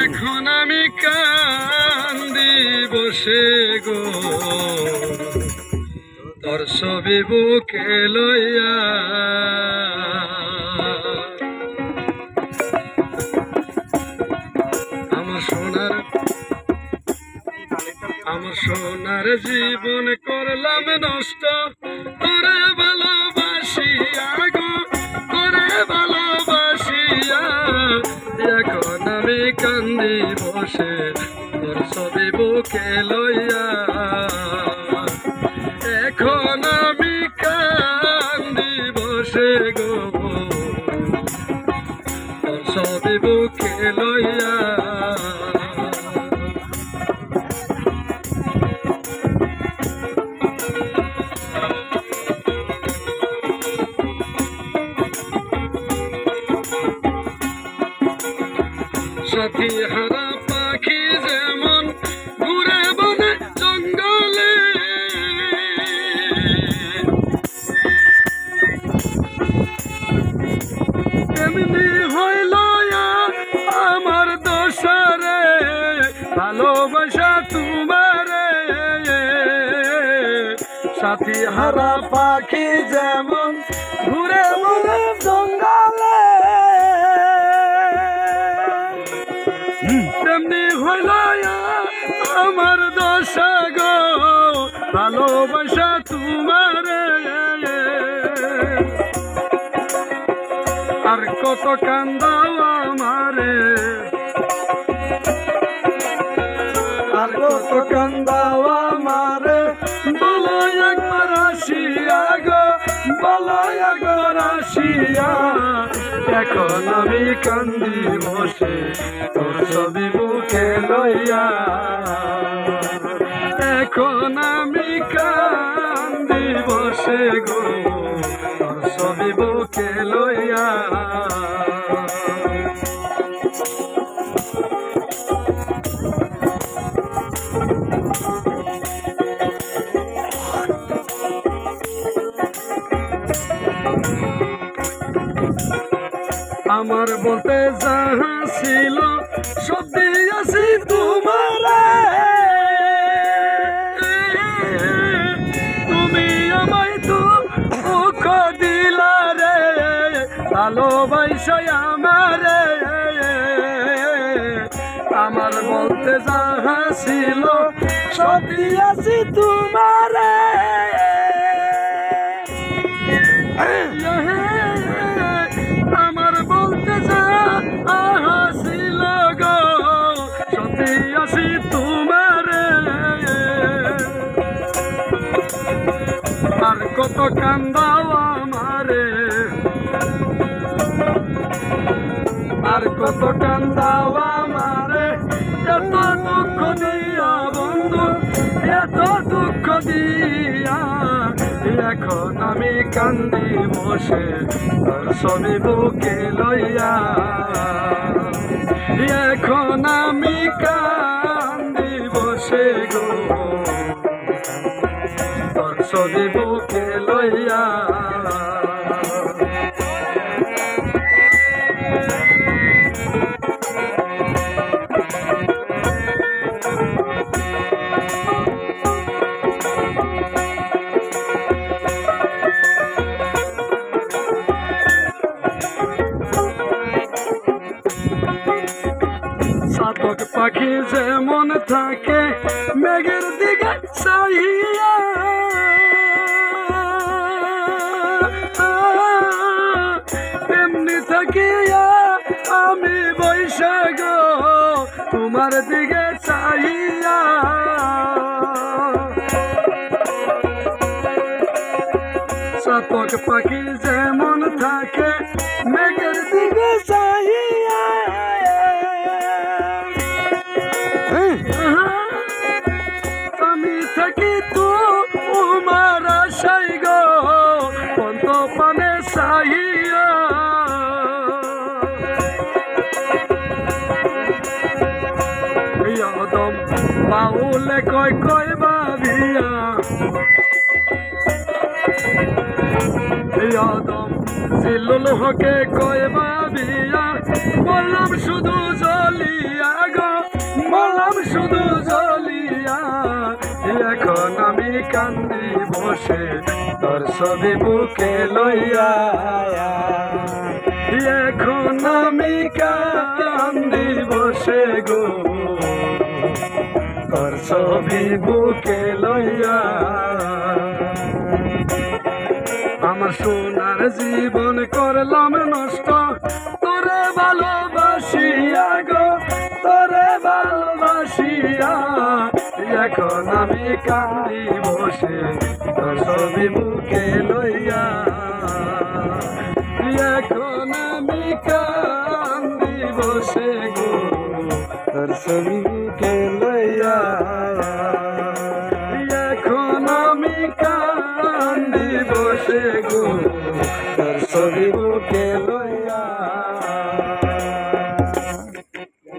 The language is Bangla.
এখন আমি কান্দি বসে গো তোর ছবি বুকে লইয়া আমার সোনার জীবন করলাম নষ্ট তোরে ভালোবাসিয়া গো তোরে ভালোবাসিয়া এখন আমি কান্দি বসে তোর ছবি বুকে লইয়া এখন আমি কান্দি বসে গো তোর ছবি বুকে লইয়া সাথী হারা পাখি যেমন ঘুরে বনে জঙ্গলে এমনি হইল আমার দোষরে ভালোবাসা তোমারে সাথী হারা পাখি যেমন ঘুরে বনে জঙ্গলে তেমনি হইল আমার দশা গো ভালোবাসা তোমারে আর কত কান্দাও আমারে আর কত কান্দাও আমারে বলো একবার আসিয়া গো বলো একবার আসিয়া এখন আমি কান্দি বসে তোর ছবি বুকে লইয়া এখন আমি কান্দি বসে গো তোর ছবি বুকে লইয়া আমার বলতে যাহা ছিল সব দিয়েছি তোমারে তুমি আমায় তো দুঃখ দিলা রে ভালোবাসা আমারে আমার বলতে যাহা ছিল সব দিয়েছি তোমারে আর কত কান্দাও আমারে আর কত কান্দাও আমারে এত দুঃখ দিয়া বন্ধু এত দুঃখ দিয়া এখন আমি কান্দি বসে তোর ছবি বুকে লইয়া এখন আমি কান্দি বসে গো তোর ছবি বুকে লইয়া চাতক পাখি যেমন থাকে মেঘের দিকে চাইয়া তেমনি থাকিয়া আমি বৈশা গো তোমার দিকে চাইয়া চাতক পাখি যেমন থাকে মেঘের দিকে চাইয়া আমি থাকি তো তোমার আশাই গো পন্ত পানে চাইয়া ইয়াদম বাউলে কয় কয় ভাবিয়া ইয়াদম জিলুল হকে কয় ভাবিয়া বললাম শুধু জ্বলিয়া গো, বললাম শুধু জ্বলিয়া, এখন আমি কান্দি বসে তোর ছবি বুকে লইয়া, এখন আমি কান্দি বসে গো তোর ছবি বুকে লইয়া। আমার সোনার জীবন করলাম নষ্ট তোরে ভালোবাসিয়া গো, তোরে ভালোবাসিয়া, এখন আমি কান্দি বসে তোর ছবি বুকে লইয়া, এখন আমি কান্দি বসে গো তোর ছবি